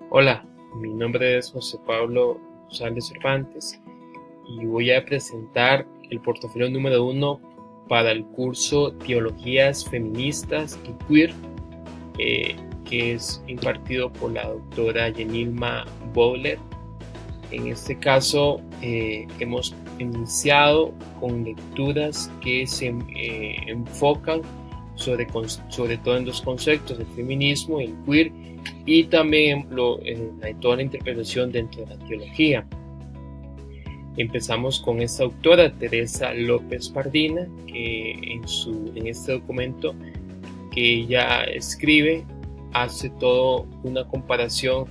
Hola, mi nombre es José Pablo González Cervantes y voy a presentar el portafolio número 1 para el curso Teologías Feministas y Queer, que es impartido por la doctora Yenilma Bowler. En este caso hemos iniciado con lecturas que se enfocan sobre todo en dos conceptos: el feminismo y el queer, y también toda la interpretación dentro de la teología. Empezamos con esta autora, Teresa López Pardina, que en este documento que ella escribe hace toda una comparación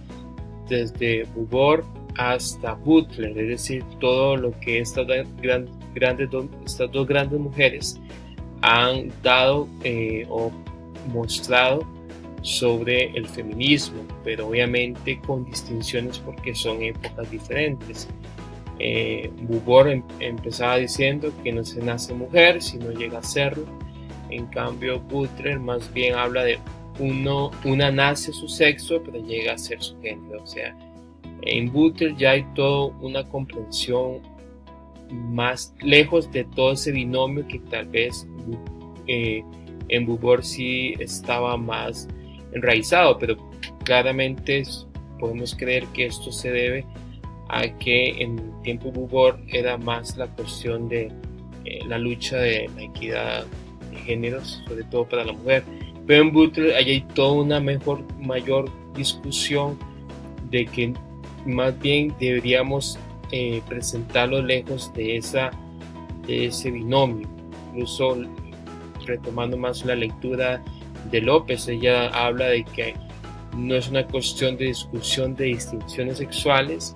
desde Beauvoir hasta Butler, es decir, todo lo que estas dos grandes mujeres han dado o mostrado sobre el feminismo, pero obviamente con distinciones porque son épocas diferentes. Beauvoir empezaba diciendo que no se nace mujer, sino llega a serlo. En cambio, Butler más bien habla de una nace su sexo, pero llega a ser su género. O sea, en Butler ya hay toda una comprensión más lejos de todo ese binomio que tal vez en Beauvoir sí estaba más enraizado, pero claramente podemos creer que esto se debe a que en el tiempo de Beauvoir era más la cuestión de la lucha de la equidad de géneros, sobre todo para la mujer. Pero en Butler hay toda una mayor discusión de que más bien deberíamos presentarlo lejos de ese binomio. Incluso retomando más la lectura de López, ella habla de que no es una cuestión de discusión de distinciones sexuales,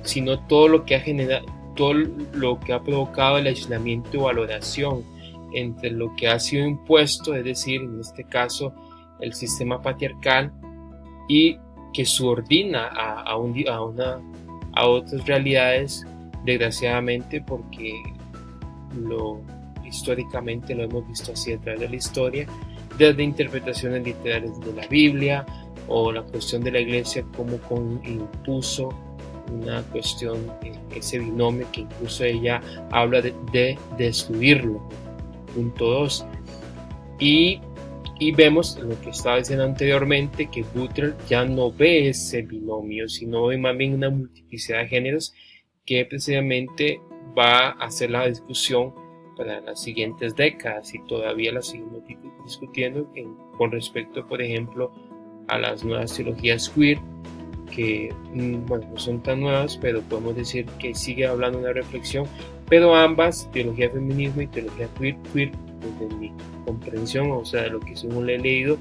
sino todo lo que ha provocado el aislamiento y valoración entre lo que ha sido impuesto, es decir, en este caso el sistema patriarcal, y que subordina a otras realidades, desgraciadamente, porque históricamente lo hemos visto así a través de la historia, desde interpretaciones literarias de la Biblia, o la cuestión de la iglesia como impuso una cuestión, ese binomio que incluso ella habla de destruirlo. Punto 2. Y vemos lo que estaba diciendo anteriormente, que Butler ya no ve ese binomio, sino ve más bien una multiplicidad de géneros que precisamente va a hacer la discusión para las siguientes décadas, y todavía la seguimos discutiendo con respecto, por ejemplo, a las nuevas teologías queer, que no son tan nuevas, pero podemos decir que sigue hablando de una reflexión, pero ambas, teología de feminismo y teología queer, desde mi comprensión, o sea, de lo que según le he leído,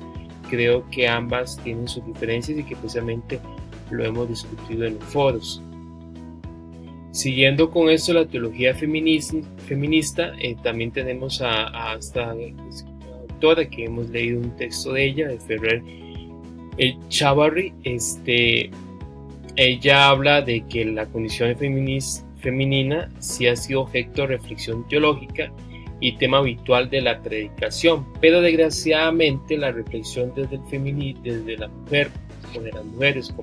creo que ambas tienen sus diferencias y que precisamente lo hemos discutido en los foros. Siguiendo con esto, la teología feminista, también tenemos a esta autora que hemos leído un texto de ella, de Ferrer Chavarri. Ella habla de que la condición femenina sí ha sido objeto de reflexión teológica y tema habitual de la predicación, pero desgraciadamente la reflexión desde la mujer, o de las mujeres,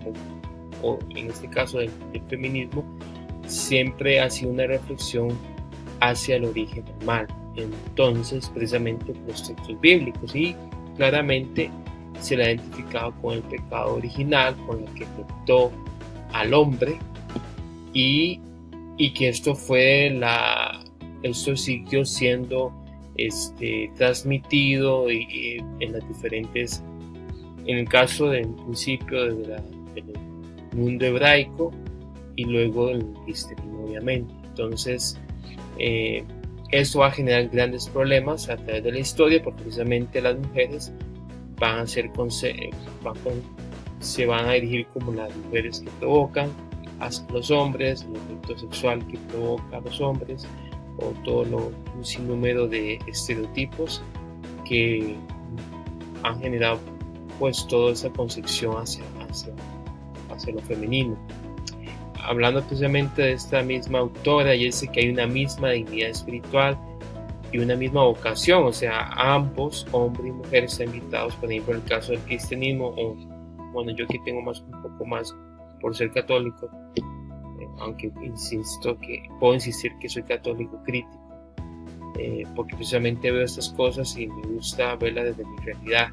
o en este caso del feminismo, siempre ha sido una reflexión hacia el origen del mal. Entonces, precisamente los textos bíblicos, y claramente se le ha identificado con el pecado original, con el que afectó al hombre, y que esto siguió siendo transmitido en las diferentes, en el caso del principio del mundo hebraico y luego del cristianismo, obviamente. Entonces esto va a generar grandes problemas a través de la historia, porque precisamente las mujeres se van a dirigir como las mujeres que provocan a los hombres, el efecto sexual que provoca a los hombres, o un sinnúmero de estereotipos que han generado pues toda esa concepción hacia lo femenino. Hablando precisamente de esta misma autora, ella dice que hay una misma dignidad espiritual y una misma vocación, o sea, ambos, hombre y mujer, están invitados, por ejemplo, en el caso del cristianismo, bueno, yo aquí tengo un poco más por ser católico, aunque puedo insistir que soy católico crítico, porque precisamente veo estas cosas y me gusta verlas desde mi realidad,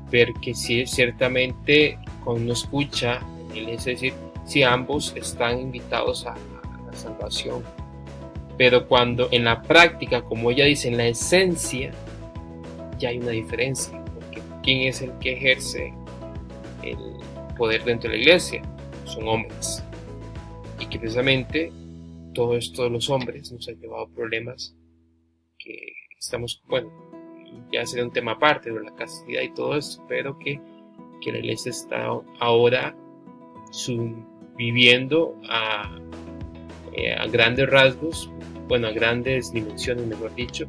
ver que sí, ciertamente cuando uno escucha, es decir, si ambos están invitados a la salvación, pero cuando en la práctica, como ella dice, en la esencia, ya hay una diferencia, porque ¿quién es el que ejerce el poder dentro de la iglesia? Son hombres, y que precisamente todo esto de los hombres nos ha llevado a problemas que estamos, bueno, ya sería un tema aparte de la castidad y todo esto, pero que la iglesia está ahora viviendo a grandes rasgos, bueno, a grandes dimensiones, mejor dicho,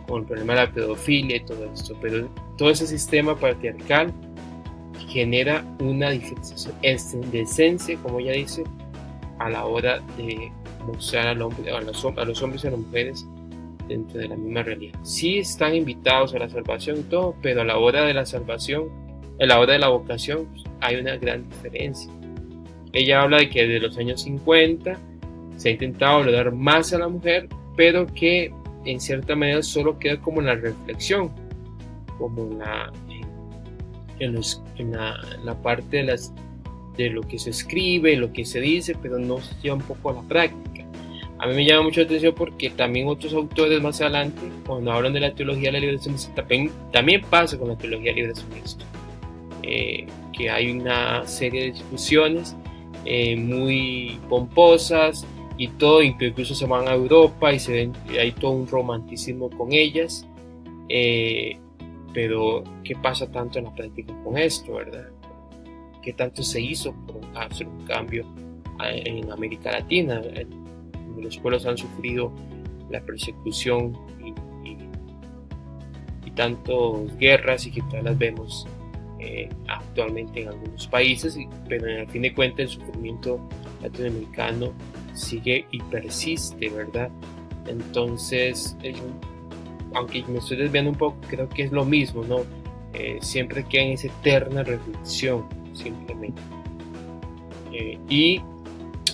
con el problema de la pedofilia y todo esto, pero todo ese sistema patriarcal genera una diferenciación de esencia, como ella dice, a la hora de mostrar al hombre, a los hombres y a las mujeres dentro de la misma realidad. Sí están invitados a la salvación y todo, pero a la hora de la salvación, a la hora de la vocación, pues, hay una gran diferencia. Ella habla de que desde los años 50 se ha intentado valorar más a la mujer, pero que en cierta manera solo queda como en la reflexión, como en la parte de lo que se escribe, lo que se dice, pero no se lleva un poco a la práctica. A mí me llama mucho la atención porque también otros autores más adelante, cuando hablan de la teología de la liberación, también pasa con la teología de la liberación esto, que hay una serie de discusiones muy pomposas y todo, incluso se van a Europa y hay todo un romanticismo con ellas, pero ¿qué pasa tanto en la práctica con esto, verdad? ¿Qué tanto se hizo por hacer un cambio en América Latina? Los pueblos han sufrido la persecución y tantas guerras, y que todas las vemos actualmente en algunos países, pero al fin de cuentas el sufrimiento latinoamericano sigue y persiste, ¿verdad? Entonces, aunque me estoy desviando un poco, creo que es lo mismo, ¿no? Siempre queda en esa eterna reflexión, simplemente. Y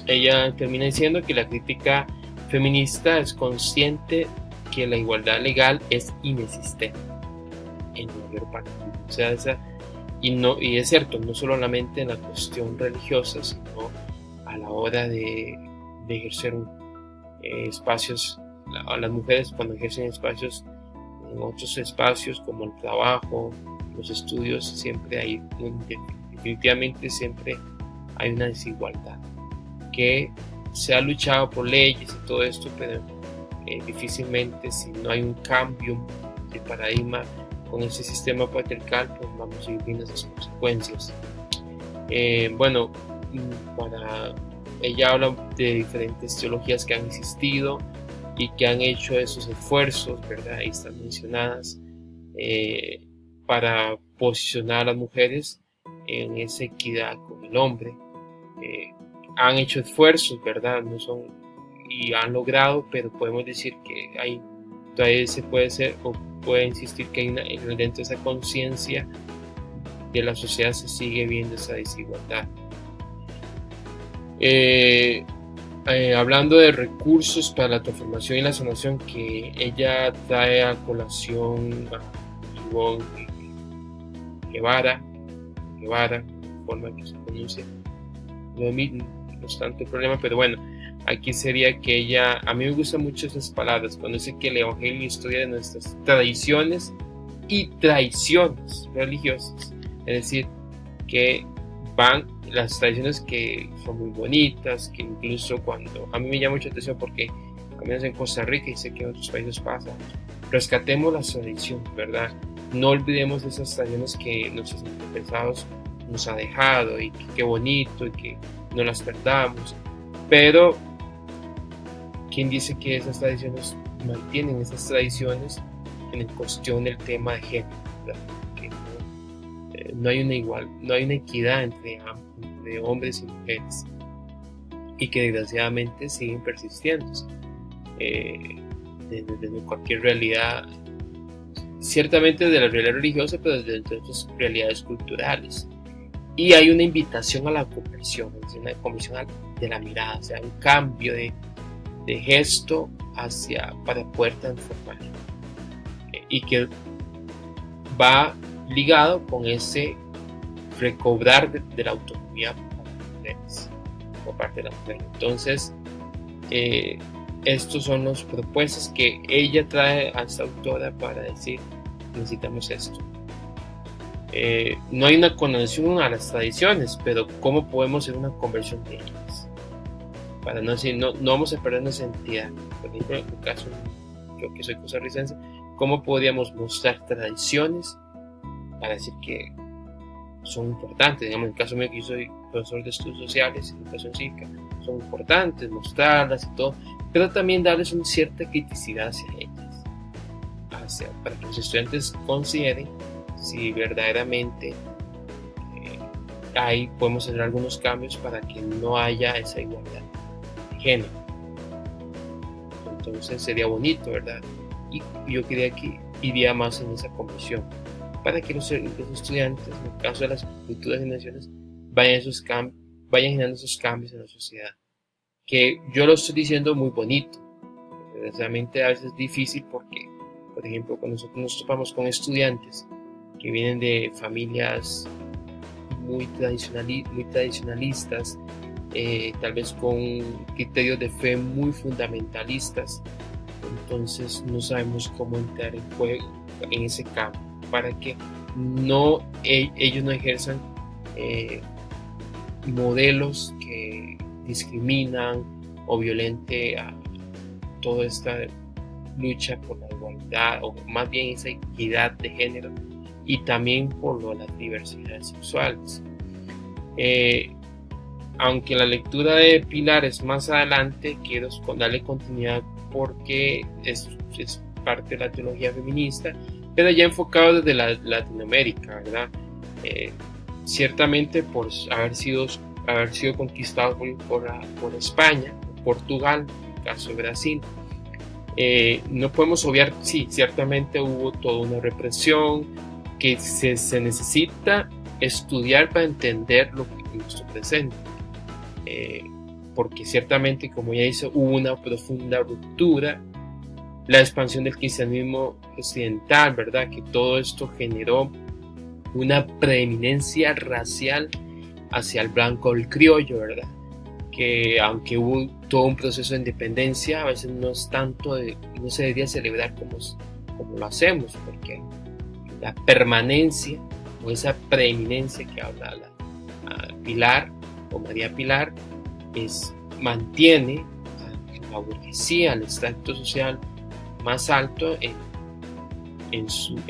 ella termina diciendo que la crítica feminista es consciente que la igualdad legal es inexistente en la mayor parte. O sea, y es cierto, no solamente en la cuestión religiosa, sino a la hora de ejercer espacios, a las mujeres cuando ejercen espacios en otros espacios como el trabajo, los estudios, siempre hay, definitivamente siempre hay una desigualdad, que se ha luchado por leyes y todo esto, pero difícilmente, si no hay un cambio de paradigma con ese sistema patriarcal, pues vamos a ir viendo esas consecuencias. Bueno, ella habla de diferentes teologías que han existido y que han hecho esos esfuerzos, ¿verdad? Ahí están mencionadas, para posicionar a las mujeres en esa equidad con el hombre. Han hecho esfuerzos, ¿verdad? No son, y han logrado, pero podemos decir que todavía se puede insistir que dentro de esa conciencia de la sociedad se sigue viendo esa desigualdad. Hablando de recursos para la transformación y la sanación, que ella trae a colación a Ivonne Guevara, forma que se pronuncia, no es tanto problema, pero bueno, aquí sería que ella, a mí me gustan mucho esas palabras, cuando dice que el evangelio es historia de nuestras tradiciones y traiciones religiosas, es decir, que van las tradiciones que son muy bonitas, que incluso cuando, a mí me llama mucha atención porque al menos en Costa Rica y sé que en otros países pasa, rescatemos las tradiciones, ¿verdad? No olvidemos esas tradiciones que nuestros antepasados nos ha dejado, y que qué bonito, y que no las perdamos, pero ¿quién dice que esas tradiciones mantienen esas tradiciones en cuestión del tema de género, ¿verdad? Que no hay una equidad entre hombres y mujeres, y que desgraciadamente siguen persistiendo desde cualquier realidad ciertamente de la realidad religiosa, pero desde otras realidades culturales. Y hay una invitación a la conversión, es decir, una conversión de la mirada, o sea, un cambio de gesto para poder transformar. Y que va ligado con ese recobrar de la autonomía para las mujeres, por parte de la mujer. Entonces, estos son las propuestas que ella trae a esta autora para decir, necesitamos esto. No hay una condenación a las tradiciones, pero ¿cómo podemos hacer una conversión de ellas? Para no decir, no vamos a perder nuestra identidad. Por ejemplo, en el caso, yo que soy costarricense, ¿cómo podríamos mostrar tradiciones para decir que son importantes? Digamos, en el caso mío, que yo soy profesor de estudios sociales, educación cívica, son importantes mostrarlas y todo, pero también darles una cierta criticidad hacia ellas, para que los estudiantes consideren si verdaderamente ahí podemos hacer algunos cambios para que no haya esa igualdad de género. Entonces sería bonito, ¿verdad? Y yo quería que iría más en esa conversión, para que los estudiantes, en el caso de las futuras generaciones, vayan generando esos cambios en la sociedad. Que yo lo estoy diciendo muy bonito, desgraciadamente a veces es difícil porque, por ejemplo, cuando nosotros nos topamos con estudiantes que vienen de familias muy tradicionalistas, tal vez con criterios de fe muy fundamentalistas, entonces no sabemos cómo entrar en juego en ese campo para que ellos no ejerzan modelos que discriminan o violenten a toda esta lucha por la igualdad, o más bien esa equidad de género, y también por las diversidades sexuales. Aunque la lectura de Pilar es más adelante, quiero darle continuidad porque es parte de la teología feminista, pero ya enfocado desde Latinoamérica, ¿verdad? Ciertamente por haber sido conquistado por España, Portugal, en el caso de Brasil. No podemos obviar, sí, ciertamente hubo toda una represión que se necesita estudiar para entender lo que es nuestro presente, porque ciertamente, como ya dice, hubo una profunda ruptura, la expansión del cristianismo occidental, ¿verdad? Que todo esto generó una preeminencia racial hacia el blanco o el criollo, ¿verdad? Que aunque hubo todo un proceso de independencia, a veces no es tanto, no se debería celebrar como lo hacemos, porque la permanencia o esa preeminencia que habla Pilar o María Pilar mantiene a la burguesía, al estrato social más alto en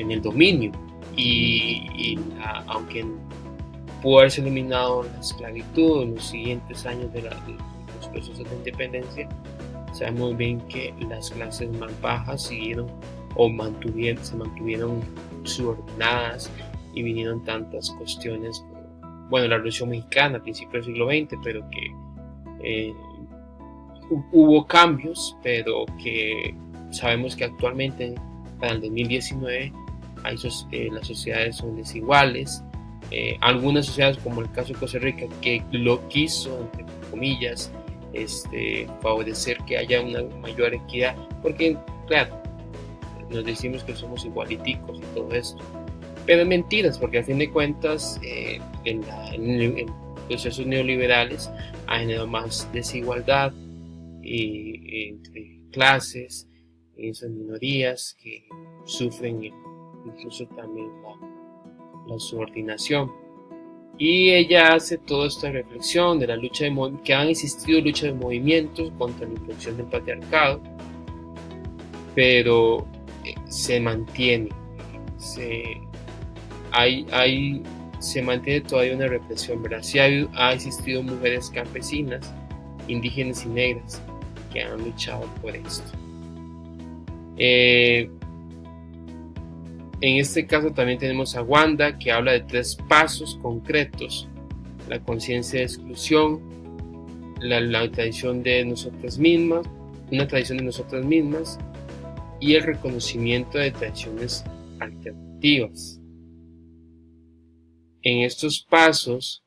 el dominio, y aunque pudo haberse eliminado la esclavitud en los siguientes años de los procesos de independencia, sabemos bien que las clases más bajas siguieron o se mantuvieron subordinadas, y vinieron tantas cuestiones, bueno, la Revolución Mexicana a principios del siglo XX, pero que hubo cambios, pero que sabemos que actualmente para el 2019 las sociedades son desiguales. Algunas sociedades, como el caso de Costa Rica, que lo quiso, entre comillas, favorecer que haya una mayor equidad, porque claro, nos decimos que somos igualiticos y todo esto, pero es mentiras, porque a fin de cuentas en procesos neoliberales ha generado más desigualdad entre clases, esas minorías que sufren incluso también la subordinación. Y ella hace toda esta reflexión de la lucha que han existido luchas de movimientos contra la imposición del patriarcado, pero se mantiene, se mantiene todavía una represión, ¿verdad? Sí ha existido mujeres campesinas, indígenas y negras que han luchado por esto. En este caso también tenemos a Wanda, que habla de 3 pasos concretos: la conciencia de exclusión, la tradición de nosotras mismas, una tradición de nosotras mismas, y el reconocimiento de tradiciones alternativas. En estos pasos